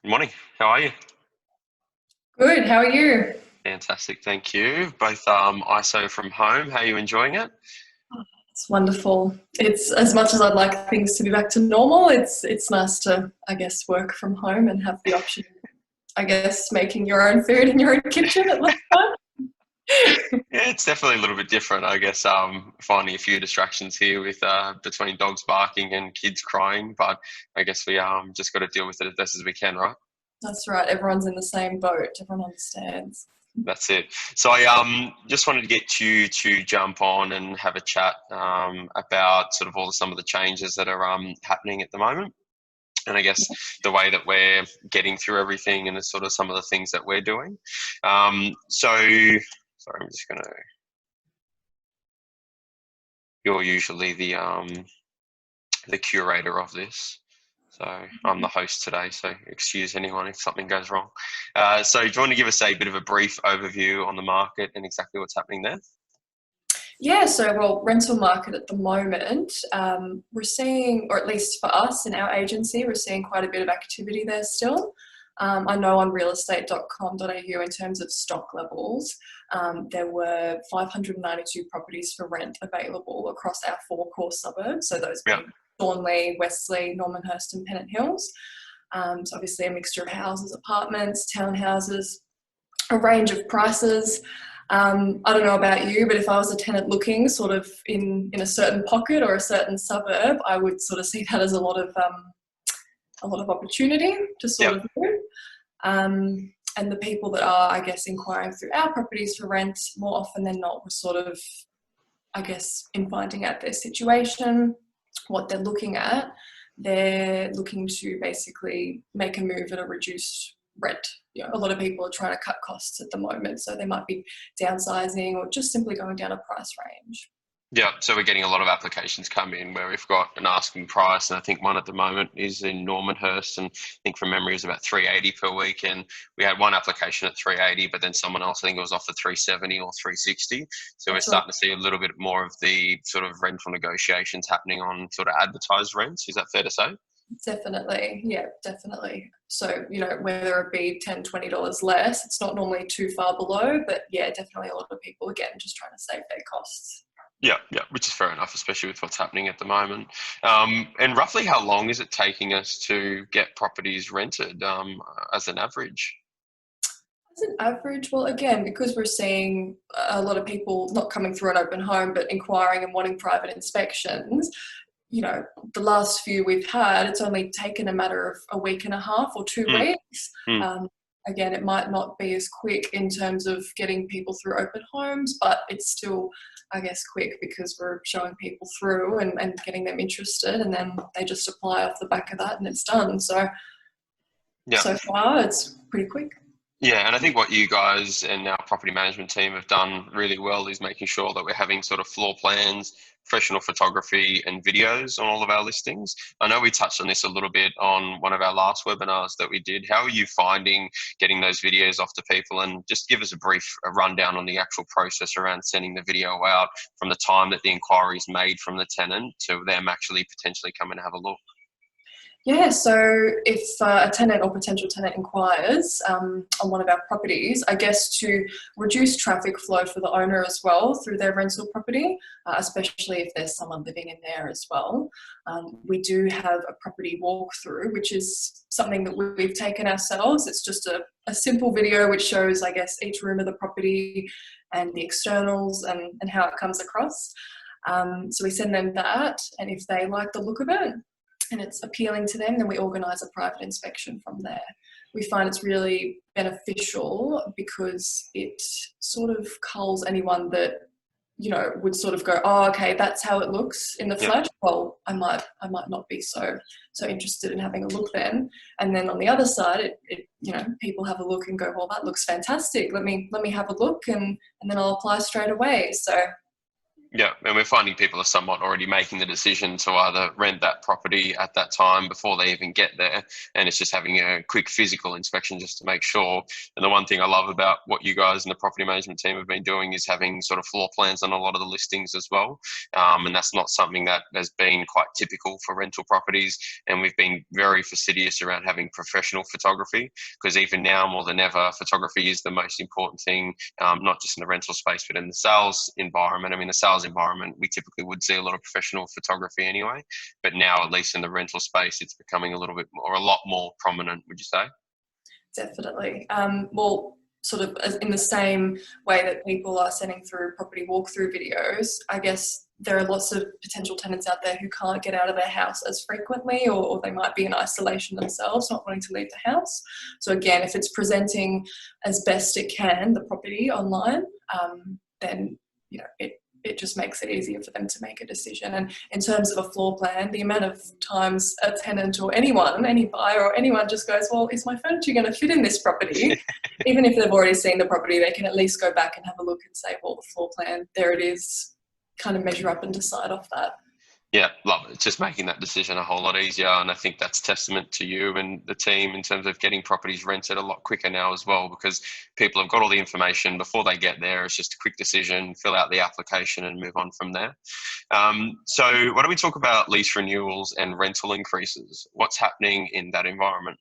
Good morning. How are you? Good. How are you? Fantastic, thank you. Both ISO from home. How are you enjoying it? It's wonderful. It's as much as I'd like things to be back to normal. It's nice to, I guess, work from home and have the option. I guess making your own food in your own kitchen at lunchtime. Yeah, it's definitely a little bit different. I guess finding a few distractions here with between dogs barking and kids crying, but I guess we just got to deal with it as best as we can, right? That's right. Everyone's in the same boat. Everyone understands. That's it. So I just wanted to get you to jump on and have a chat about sort of some of the changes that are happening at the moment. And I guess the way that we're getting through everything and the sort of some of the things that we're doing. Sorry, I'm just gonna. You're usually the curator of this, so I'm the host today. So excuse anyone if something goes wrong. So do you want to give us a bit of a brief overview on the market and exactly what's happening there? Yeah, so well, rental market at the moment, we're seeing, or at least for us in our agency, we're seeing quite a bit of activity there still. I know on realestate.com.au in terms of stock levels, there were 592 properties for rent available across our four core suburbs, so those Yeah, being Thornley, Westley, Normanhurst and Pennant Hills. So obviously a mixture of houses, apartments, townhouses, a range of prices. I don't know about you, but if I was a tenant looking sort of in a certain pocket or a certain suburb, I would sort of see that as a lot of opportunity to yeah, sort of move. And the people that are, I guess, inquiring through our properties for rent, more often than not, were sort of, I guess, in finding out their situation, what they're looking at. They're looking to basically make a move at a reduced rent. You know, a lot of people are trying to cut costs at the moment, so they might be downsizing or just simply going down a price range. yeah. So we're getting a lot of applications come in where we've got an asking price, and I think one at the moment is in Normanhurst, and I think from memory is about 380 per week. And we had one application at 380, but then someone else I think it was offered 370 or 360. So we're That's right. starting to see a little bit more of the sort of rental negotiations happening on sort of advertised rents. Is that fair to say? Definitely. Yeah, definitely. So, you know, whether it be $10, $20 less, it's not normally too far below, but yeah, definitely a lot of people, again, just trying to save their costs. Yeah, yeah, which is fair enough, especially with what's happening at the moment. And roughly how long is it taking us to get properties rented as an average? As an average, well, again, because we're seeing a lot of people not coming through an open home, but inquiring and wanting private inspections, you know, the last few we've had, it's only taken a matter of a week and a half or two Mm, weeks. mm. Um, Again, it might not be as quick in terms of getting people through open homes, but it's still, I guess, quick because we're showing people through and getting them interested, and then they just apply off the back of that and it's done. So, Yeah. so far, it's pretty quick. Yeah, and I think what you guys and our property management team have done really well is making sure that we're having sort of floor plans, professional photography, and videos on all of our listings. I know we touched on this a little bit on one of our last webinars that we did. How are you finding getting those videos off to people? And just give us a brief rundown on the actual process around sending the video out from the time that the inquiry is made from the tenant to them actually potentially come and have a look. Yeah, so if a tenant or potential tenant inquires on one of our properties, I guess to reduce traffic flow for the owner as well through their rental property, especially if there's someone living in there as well, we do have a property walkthrough, which is something that we've taken ourselves. It's just a simple video which shows, I guess, each room of the property and the externals and how it comes across. So we send them that, and if they like the look of it, and it's appealing to them, then we organise a private inspection from there. We find it's really beneficial because it sort of culls anyone that, you know, would sort of go, oh, okay, that's how it looks in the Yeah. flesh. Well, I might not be so interested in having a look then. And then on the other side, you know, people have a look and go, well, that looks fantastic. Let me have a look, and then I'll apply straight away. So Yeah, and we're finding people are somewhat already making the decision to either rent that property at that time before they even get there, and it's just having a quick physical inspection just to make sure. And the one thing I love about what you guys in the property management team have been doing is having sort of floor plans on a lot of the listings as well, and that's not something that has been quite typical for rental properties. And we've been very fastidious around having professional photography, because even now more than ever, photography is the most important thing, not just in the rental space but in the sales environment. I mean, the sales environment, we typically would see a lot of professional photography anyway, but now at least in the rental space, it's becoming a little bit more, a lot more prominent, would you say? Definitely. Well, sort of in the same way that people are sending through property walkthrough videos, I guess there are lots of potential tenants out there who can't get out of their house as frequently, or they might be in isolation themselves, not wanting to leave the house. So again, if it's presenting as best it can, the property online, then it just makes it easier for them to make a decision. And in terms of a floor plan, the amount of times a tenant or anyone, any buyer or anyone just goes, well, is my furniture going to fit in this property? Even if they've already seen the property, they can at least go back and have a look and say, well, the floor plan, there it is, kind of measure up and decide off that. Yeah, love it. It's just making that decision a whole lot easier. And I think that's testament to you and the team in terms of getting properties rented a lot quicker now as well, because people have got all the information before they get there. It's just a quick decision, fill out the application and move on from there. So why don't we talk about lease renewals and rental increases? What's happening in that environment?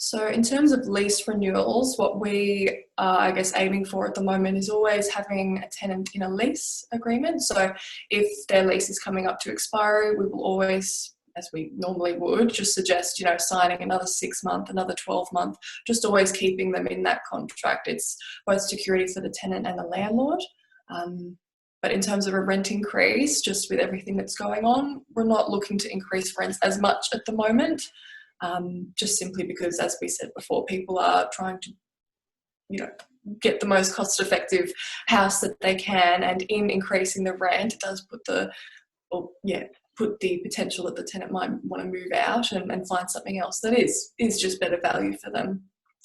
So in terms of lease renewals, what we are, I guess, aiming for at the moment is always having a tenant in a lease agreement. So if their lease is coming up to expiry, we will always, as we normally would, just suggest, signing another 6-month, another 12-month, just always keeping them in that contract. It's both security for the tenant and the landlord. But in terms of a rent increase, just with everything that's going on, we're not looking to increase rents as much at the moment. Just simply because, as we said before, people are trying to, get the most cost-effective house that they can, and in increasing the rent, it does put the potential that the tenant might want to move out and find something else that is just better value for them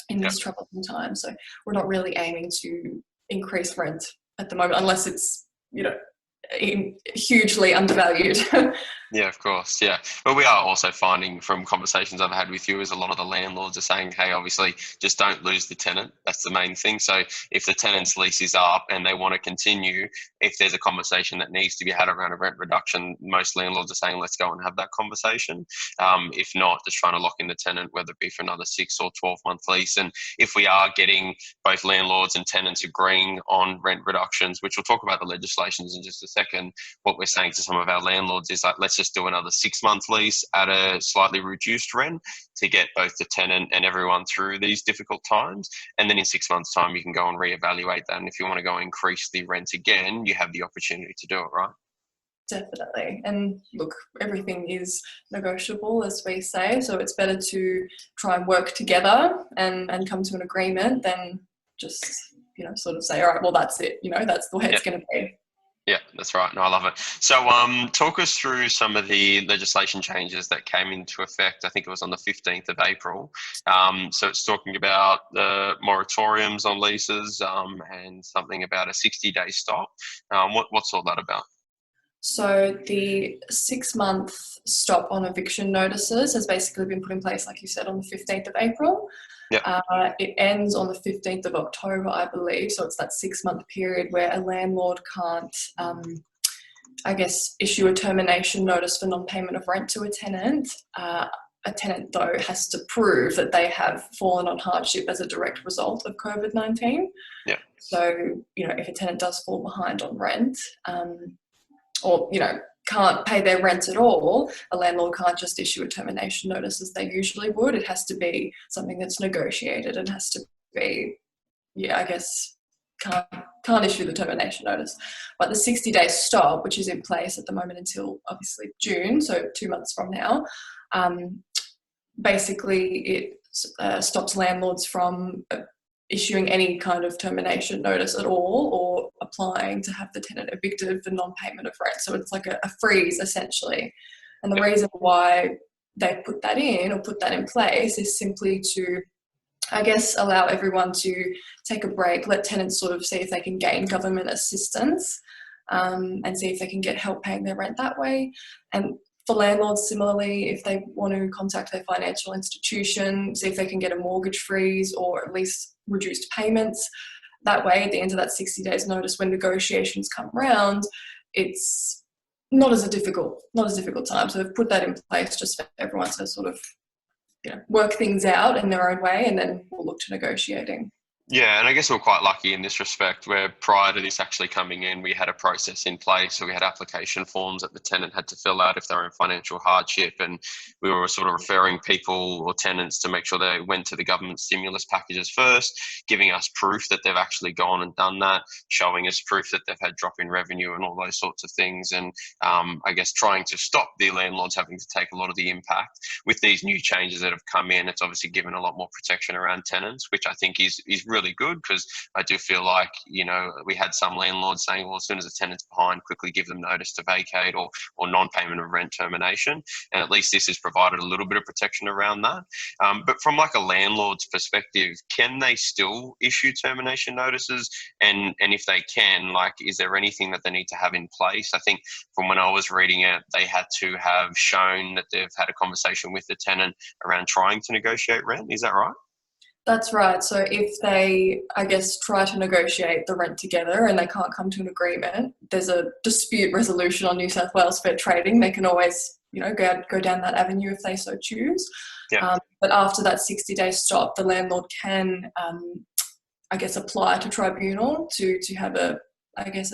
in this troublesome time. So we're not really aiming to increase rent at the moment, unless it's, hugely undervalued. Yeah, of course. Yeah. But we are also finding from conversations I've had with you is a lot of the landlords are saying, hey, obviously just don't lose the tenant. That's the main thing. So if the tenant's lease is up and they want to continue, if there's a conversation that needs to be had around a rent reduction, most landlords are saying, let's go and have that conversation. If not, just trying to lock in the tenant, whether it be for another 6 or 12-month lease. And if we are getting both landlords and tenants agreeing on rent reductions, which we'll talk about the legislations in just a second, what we're saying to some of our landlords is like, let's just do another 6-month lease at a slightly reduced rent to get both the tenant and everyone through these difficult times. And then in 6 months' time, you can go and reevaluate that. And if you want to go increase the rent again, you have the opportunity to do it, right? Definitely. And look, everything is negotiable, as we say. So it's better to try and work together and come to an agreement than just, sort of say, all right, well, that's it. That's the way it's going to be. Yeah, that's right. No, I love it. So talk us through some of the legislation changes that came into effect. I think it was on the 15th of April. So it's talking about the moratoriums on leases and something about a 60-day stop. What's all that about? So the 6-month stop on eviction notices has basically been put in place, like you said, on the 15th of April. Yeah. It ends on the 15th of October, I believe. So it's that 6-month period where a landlord can't, issue a termination notice for non-payment of rent to a tenant. A tenant, though, has to prove that they have fallen on hardship as a direct result of COVID-19. Yeah. So, if a tenant does fall behind on rent, or, can't pay their rent at all, a landlord can't just issue a termination notice as they usually would. It has to be something that's negotiated and has to be, can't issue the termination notice. But the 60-day stop, which is in place at the moment until obviously June, so 2 months from now, basically it stops landlords from issuing any kind of termination notice at all, or applying to have the tenant evicted for non-payment of rent. So it's like a freeze, essentially. And the reason why they put that in, or put that in place, is simply to, allow everyone to take a break, let tenants sort of see if they can gain government assistance. and see if they can get help paying their rent that way. And for landlords, similarly, if they want to contact their financial institution, see if they can get a mortgage freeze or at least reduced payments. That way, at the end of that 60 days notice, when negotiations come around, it's not as a difficult time. So they've put that in place just for everyone to sort of, work things out in their own way, and then we'll look to negotiating. Yeah, and I guess we're quite lucky in this respect where prior to this actually coming in, we had a process in place. So we had application forms that the tenant had to fill out if they were in financial hardship, and we were sort of referring people or tenants to make sure they went to the government stimulus packages first, giving us proof that they've actually gone and done that, showing us proof that they've had drop in revenue and all those sorts of things. And I guess trying to stop the landlords having to take a lot of the impact. With these new changes that have come in, it's obviously given a lot more protection around tenants, which I think is really good, because I do feel like, we had some landlords saying, well, as soon as a tenant's behind, quickly give them notice to vacate or non-payment of rent termination. And at least this has provided a little bit of protection around that. But from like a landlord's perspective, can they still issue termination notices? And if they can, like, is there anything that they need to have in place? I think from when I was reading it, they had to have shown that they've had a conversation with the tenant around trying to negotiate rent. Is that right? That's right. So if they, I guess, try to negotiate the rent together and they can't come to an agreement, there's a dispute resolution on New South Wales Fair Trading. They can always, go down that avenue if they so choose. Yeah. But after that 60-day stop, the landlord can, I guess, apply to tribunal to have a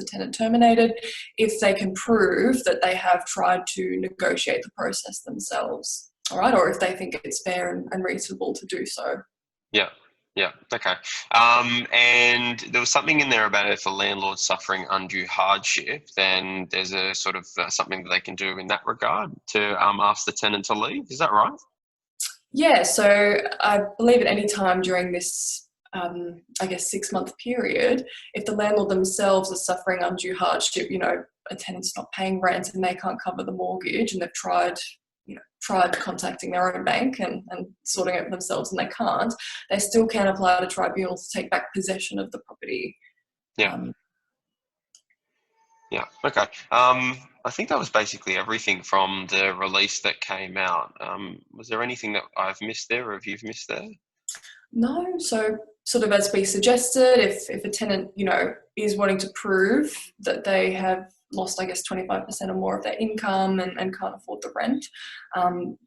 tenant terminated if they can prove that they have tried to negotiate the process themselves. All right, or if they think it's fair and reasonable to do so. Yeah. Okay. And there was something in there about if a landlord's suffering undue hardship, then there's a sort of something that they can do in that regard to ask the tenant to leave. Is that right? Yeah. So I believe at any time during this, 6-month period, if the landlord themselves are suffering undue hardship, a tenant's not paying rent and they can't cover the mortgage, and they've tried contacting their own bank and sorting it themselves and they can't, they still can apply to tribunal to take back possession of the property. Yeah. Yeah. Okay. I think that was basically everything from the release that came out. Was there anything that I've missed there, or have you missed there? No. So sort of as we suggested, if a tenant, is wanting to prove that they have lost, 25% or more of their income and can't afford the rent,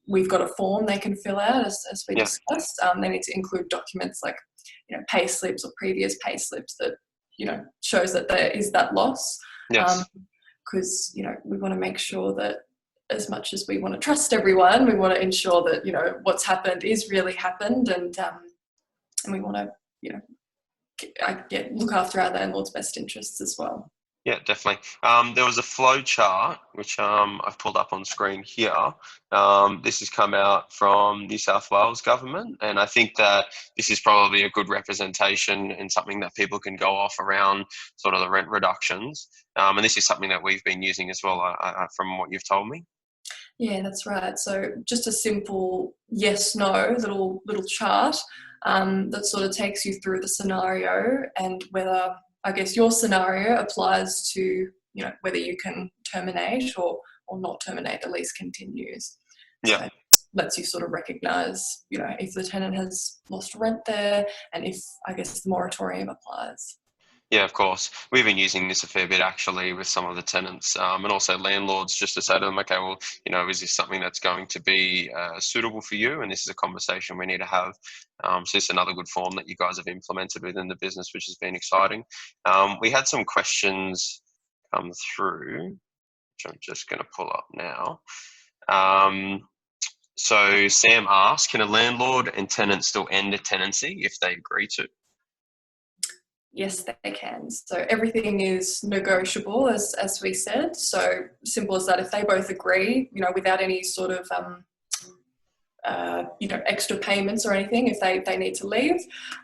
we've got a form they can fill out as we discussed. They need to include documents like, pay slips or previous pay slips that, shows that there is that loss. Yes. Because, we want to make sure that as much as we want to trust everyone, we want to ensure that, what's happened is really happened, and we want to, look after our landlord's best interests as well. Yeah, definitely. There was a flow chart, which I've pulled up on screen here. This has come out from New South Wales Government, and I think that this is probably a good representation and something that people can go off around sort of the rent reductions. And this is something that we've been using as well, from what you've told me. Yeah, that's right. So just a simple yes/no little chart that sort of takes you through the scenario and whether, your scenario applies to, whether you can terminate or not terminate, the lease continues. Yeah. So lets you sort of recognise, if the tenant has lost rent there and if, the moratorium applies. Yeah, of course. We've been using this a fair bit actually with some of the tenants and also landlords, just to say to them, okay, well, is this something that's going to be suitable for you? And this is a conversation we need to have. So this is another good form that you guys have implemented within the business, which has been exciting. We had some questions come through, which I'm just going to pull up now. So Sam asked, can a landlord and tenant still end a tenancy if they agree to? Yes, they can. So everything is negotiable, as we said. So simple as that. If they both agree, without any sort of, extra payments or anything, if they need to leave,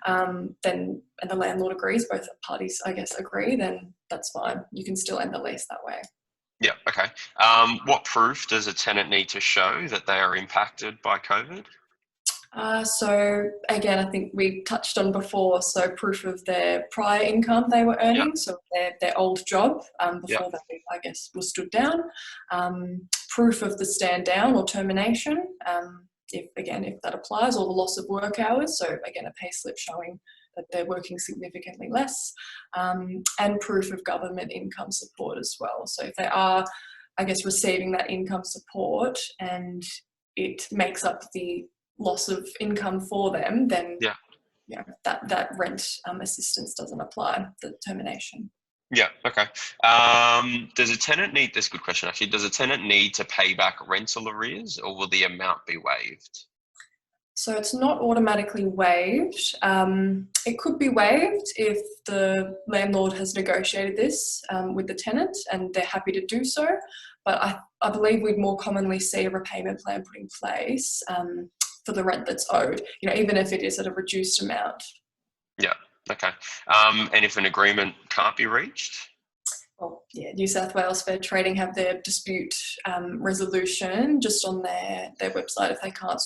then, and the landlord agrees, both parties, agree, then that's fine. You can still end the lease that way. Yeah, okay. What proof does a tenant need to show that they are impacted by COVID? So again, I think we touched on before, so proof of their prior income they were Yeah, earning, so their old job yeah, before they, I guess, was stood down. Proof of the stand down or termination, if that applies, or the loss of work hours. So again, a pay slip showing that they're working significantly less, and proof of government income support as well. So if they are, I guess, receiving that income support and it makes up the loss of income for them, then yeah. that rent assistance doesn't apply, the termination. Yeah. Okay. Does a tenant need? This is a good question actually. Does a tenant need to pay back rental arrears, or will the amount be waived? So it's not automatically waived. It could be waived if the landlord has negotiated this with the tenant and they're happy to do so. But I believe we'd more commonly see a repayment plan put in place for the rent that's owed, even if it is at a reduced amount. Yeah. Okay. And if an agreement can't be reached? Well, yeah, New South Wales Fair Trading have their dispute resolution just on their website if they can't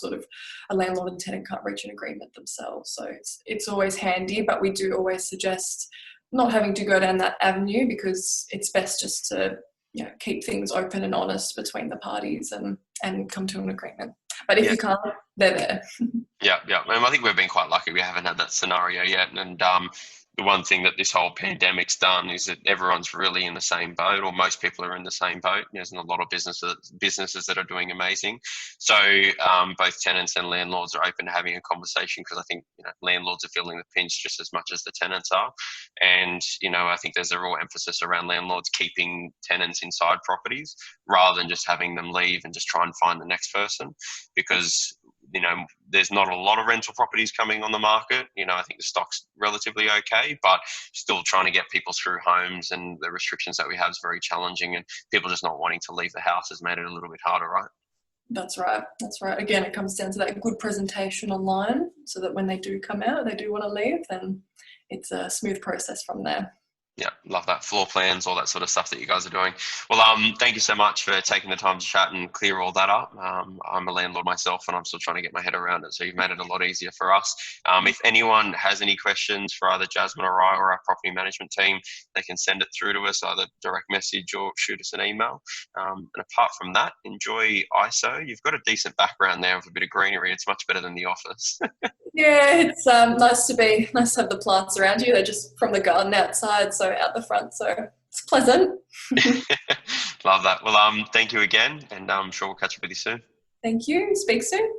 a landlord and tenant can't reach an agreement themselves. So it's always handy, but we do always suggest not having to go down that avenue because it's best just to keep things open and honest between the parties and come to an agreement. But if Yeah. you can't, they're there. Yeah, yeah. I think we've been quite lucky. We haven't had that scenario yet. And the one thing that this whole pandemic's done is that everyone's really in the same boat, or most people are in the same boat. There's a lot of businesses that are doing amazing. So both tenants and landlords are open to having a conversation because I think landlords are feeling the pinch just as much as the tenants are. And I think there's a real emphasis around landlords keeping tenants inside properties rather than just having them leave and just try and find the next person, because there's not a lot of rental properties coming on the market. I think the stock's relatively okay, but still trying to get people through homes and the restrictions that we have is very challenging, and people just not wanting to leave the house has made it a little bit harder, right? That's right. That's right. Again, it comes down to that good presentation online so that when they do come out, they do want to leave, then it's a smooth process from there. Yeah, love that. Floor plans, all that sort of stuff that you guys are doing. Well, thank you so much for taking the time to chat and clear all that up. I'm a landlord myself and I'm still trying to get my head around it. So you've made it a lot easier for us. If anyone has any questions for either Jasmine or I or our property management team, they can send it through to us, either direct message or shoot us an email. And apart from that, enjoy ISO. You've got a decent background there with a bit of greenery. It's much better than the office. Yeah, it's nice to have the plants around you. They're just from the garden outside, so out the front, so it's pleasant. Love that. Well, thank you again, and I'm sure we'll catch up with you soon. Thank you. Speak soon.